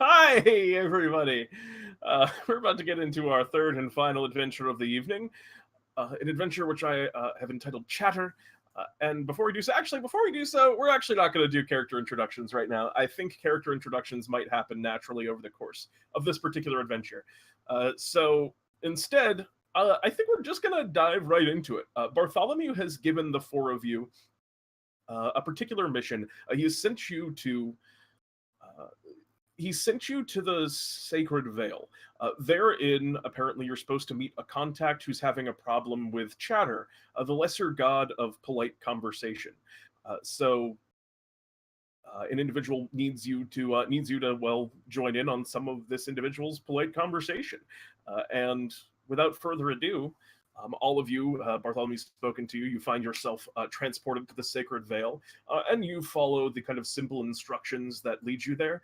Hi, everybody. We're about to get into our third and final adventure of the evening, an adventure which I have entitled Chatter. And before we do so, we're actually not going to do character introductions right now. I think character introductions might happen naturally over the course of this particular adventure. So instead, I think we're just going to dive right into it. Bartholomew has given the four of you a particular mission. Uh, he sent you to the Sacred Vale. Therein, apparently, you're supposed to meet a contact who's having a problem with chatter, the lesser god of polite conversation. So, an individual needs you to join in on some of this individual's polite conversation. And without further ado, all of you, Bartholomew's spoken to you. You find yourself transported to the Sacred Vale, and you follow the kind of simple instructions that lead you there.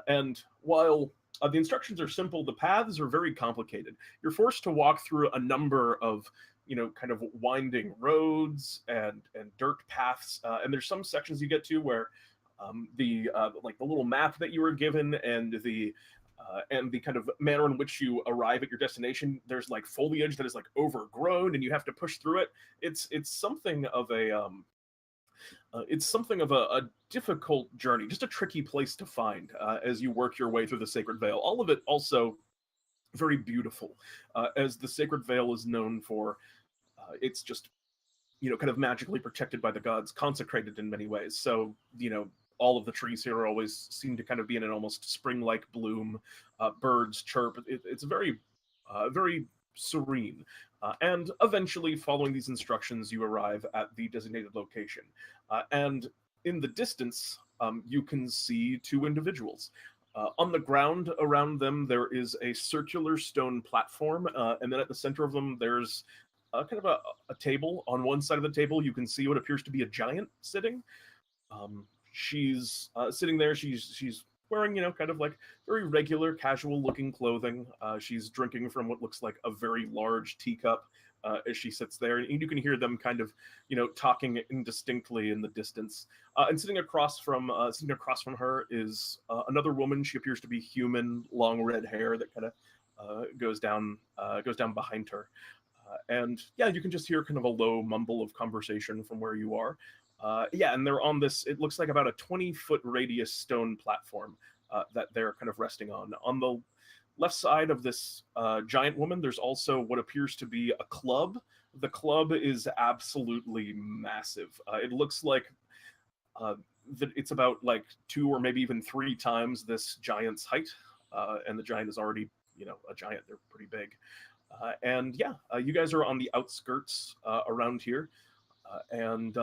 And while the instructions are simple, the paths are very complicated. You're forced to walk through a number of, kind of winding roads and dirt paths. And there's some sections you get to where the like the little map that you were given and the kind of manner in which you arrive at your destination, there's like foliage that is like overgrown and you have to push through it. It's something of a difficult journey, just a tricky place to find as you work your way through the Sacred Vale. All of it also very beautiful, as the Sacred Vale is known for. It's just kind of magically protected by the gods, consecrated in many ways. So all of the trees here always seem to kind of be in an almost spring-like bloom. Birds chirp. It's very, very serene. And eventually, following these instructions, you arrive at the designated location. And in the distance, you can see two individuals. On the ground around them, there is a circular stone platform, and then at the center of them, there's kind of a table. On one side of the table, you can see what appears to be a giant sitting. She's sitting there. She's wearing, kind of like very regular, casual-looking clothing. She's drinking from what looks like a very large teacup as she sits there, and you can hear them kind of, talking indistinctly in the distance. And sitting across from her is another woman. She appears to be human, long red hair that kind of goes down behind her. And yeah, you can just hear kind of a low mumble of conversation from where you are. Yeah, and they're on this, it looks like about a 20-foot radius stone platform that they're kind of resting on. On the left side of this giant woman, there's also what appears to be a club. The club is absolutely massive. It looks like that it's about like 2 or maybe even 3 times this giant's height. And the giant is already, a giant. They're pretty big. And yeah, you guys are on the outskirts around here. And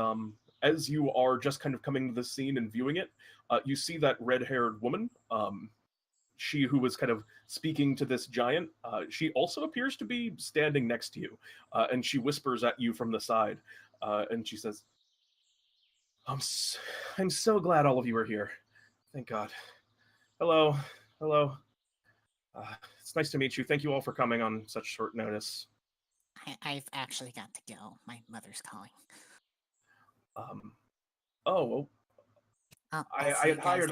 as you are just kind of coming to the scene and viewing it, you see that red-haired woman, she who was kind of speaking to this giant. She also appears to be standing next to you, and she whispers at you from the side, and she says, I'm so glad all of you are here. Thank God. Hello. Hello. It's nice to meet you. Thank you all for coming on such short notice. I've actually got to go. My mother's calling. Oh, well, I had hired.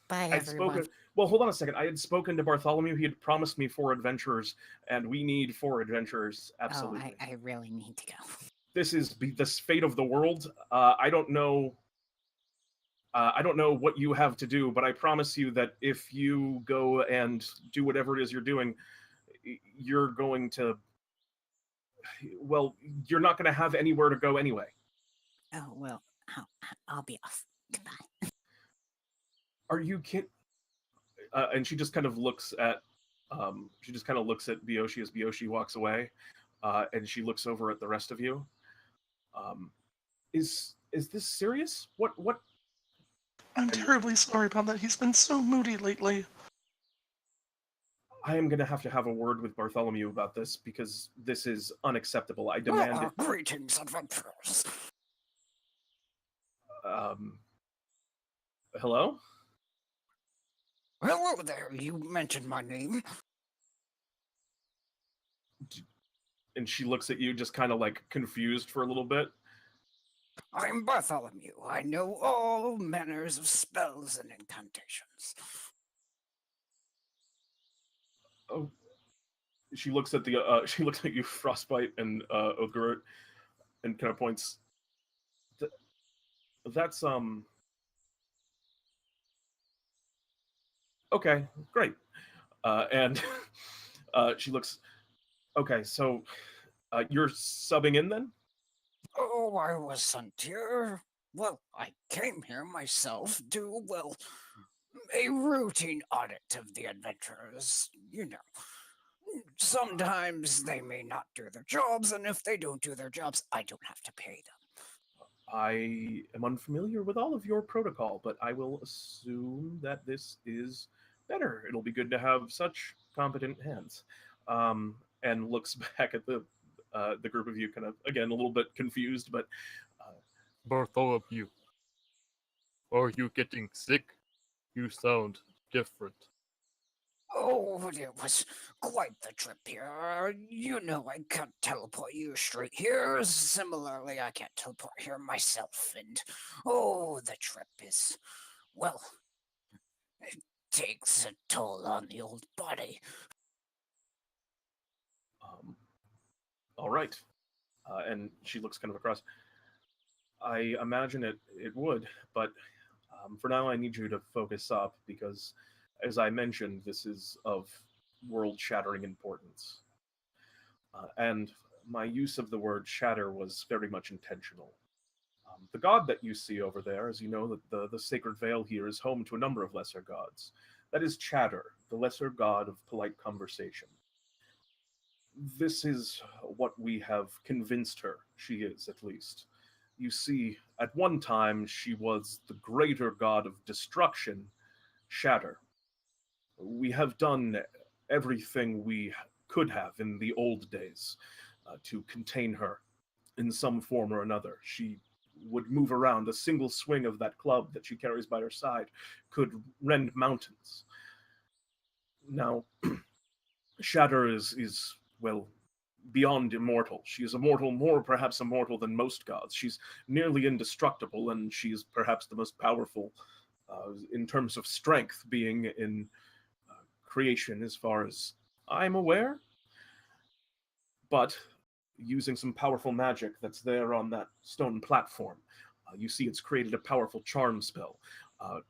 Bye, I'd spoken. Well, hold on a second. I had spoken to Bartholomew. He had promised me 4 adventurers, and we need 4 adventurers. Absolutely. Oh, I really need to go. This is this fate of the world. I don't know. I don't know what you have to do, but I promise you that if you go and do whatever it is you're doing, you're going to. Well, you're not going to have anywhere to go anyway. Oh well, I'll be off. Goodbye. Are you kidding? And she just kind of looks at Bioshi as Bioshi walks away, and she looks over at the rest of you. Is this serious? What? I'm terribly sorry about that. He's been so moody lately. I am going to have a word with Bartholomew about this because this is unacceptable. I demand it. Greetings, adventurers. Hello? Hello there. You mentioned my name. And she looks at you just kind of like confused for a little bit. I'm Bartholomew. I know all manners of spells and incantations. Oh, she looks at the she looks at you, Frostbyte and Othgarurt, and kind of points. That's okay, great. And she looks. Okay, so you're subbing in then? Oh, I was sent here. Well, I came here myself to, well, a routine audit of the adventurers. You know, sometimes they may not do their jobs, and if they don't do their jobs, I don't have to pay them. I am unfamiliar with all of your protocol, but I will assume that this is better. It'll be good to have such competent hands. And looks back at the group of you, kind of again a little bit confused, but Bartholomew, are you getting sick? You sound different. Oh, it was quite the trip here. You know, I can't teleport you straight here. Similarly, I can't teleport here myself. And, oh, the trip is, well, it takes a toll on the old body. All right. And she looks kind of across. I imagine it would, but for now I need you to focus up because, as I mentioned, this is of world-shattering importance. And my use of the word shatter was very much intentional. The god that you see over there, as you know, the Sacred Vale here is home to a number of lesser gods. That is Chatter, the lesser god of polite conversation. This is what we have convinced her she is, at least. You see, at one time she was the greater god of destruction, Shatter. We have done everything we could have in the old days to contain her in some form or another. She would move around. A single swing of that club that she carries by her side could rend mountains. Now, Shatter is well, beyond immortal. She is immortal, more perhaps immortal than most gods. She's nearly indestructible, and she's perhaps the most powerful in terms of strength, being in creation as far as I'm aware. But using some powerful magic that's there on that stone platform, you see it's created a powerful charm spell,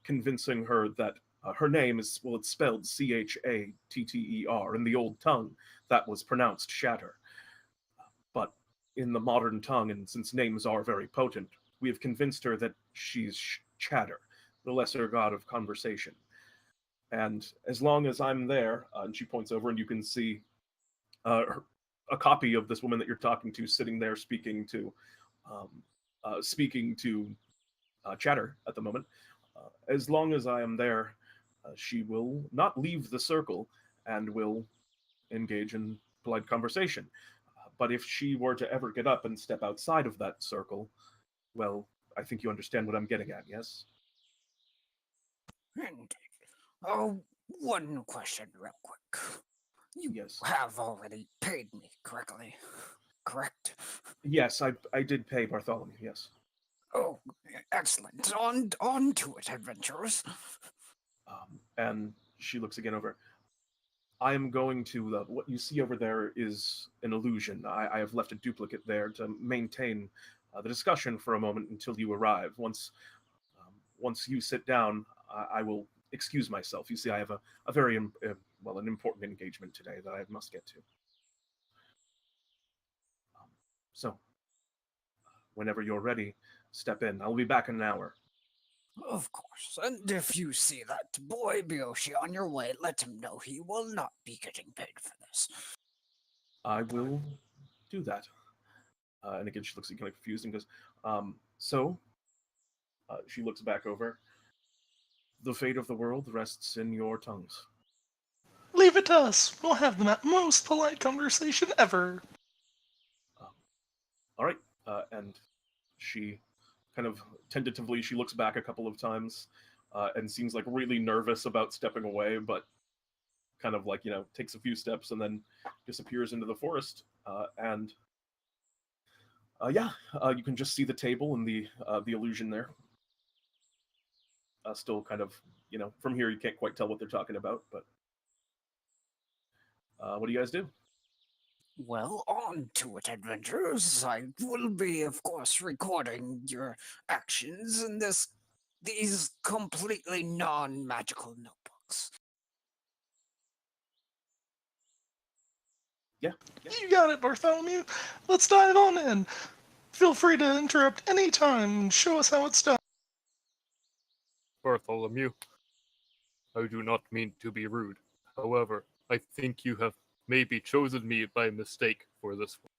convincing her that her name is, well, it's spelled Chatter. In the old tongue, that was pronounced Shatter. But in the modern tongue, and since names are very potent, we have convinced her that she's Chatter, the lesser god of conversation. And as long as I'm there, and she points over, and you can see a copy of this woman that you're talking to sitting there speaking to Chatter at the moment. As long as I am there, she will not leave the circle and will engage in polite conversation. But if she were to ever get up and step outside of that circle, well, I think you understand what I'm getting at, yes? And, oh, one question real quick. You Yes. have already paid me correctly, correct? Yes, I did pay Bartholomew, yes. Oh, excellent. On to it, adventurers. And she looks again over. I am going to, what you see over there is an illusion. I have left a duplicate there to maintain the discussion for a moment until you arrive. Once you sit down, I will excuse myself. You see, I have a very, an important engagement today that I must get to. So, whenever you're ready, step in. I'll be back in an hour. Of course, and if you see that boy Bioshi on your way, let him know he will not be getting paid for this. I will do that. And again, she looks kind of confused and goes, she looks back over. The fate of the world rests in your tongues. Leave it to us. We'll have the most polite conversation ever. All right. And she kind of tentatively, she looks back a couple of times and seems like really nervous about stepping away, but kind of like, takes a few steps and then disappears into the forest. And Yeah, you can just see the table and the illusion there. Still kind of, from here you can't quite tell what they're talking about, but what do you guys do? Well, on to it, adventurers. I will be, of course, recording your actions in these completely non-magical notebooks. Yeah. You got it, Bartholomew. Let's dive on in. Feel free to interrupt any time and show us how it's done. Bartholomew, I do not mean to be rude. However, I think you have maybe chosen me by mistake for this one.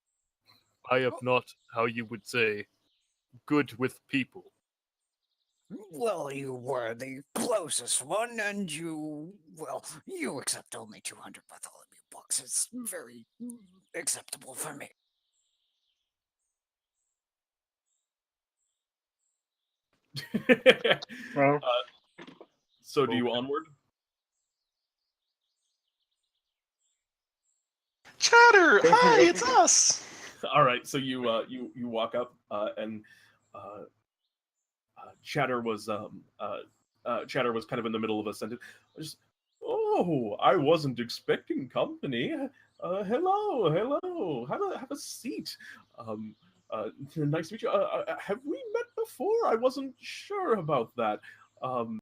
I am not, how you would say, good with people. Well, you were the closest one, and you accept only 200 Bartholomew bucks. It's very acceptable for me. Well, So do you onward? Chatter! Hi, it's us! All right, so you walk up and Chatter was kind of in the middle of a sentence. Oh, I wasn't expecting company. Hello. Have a seat. Nice to meet you. Have we met before? I wasn't sure about that.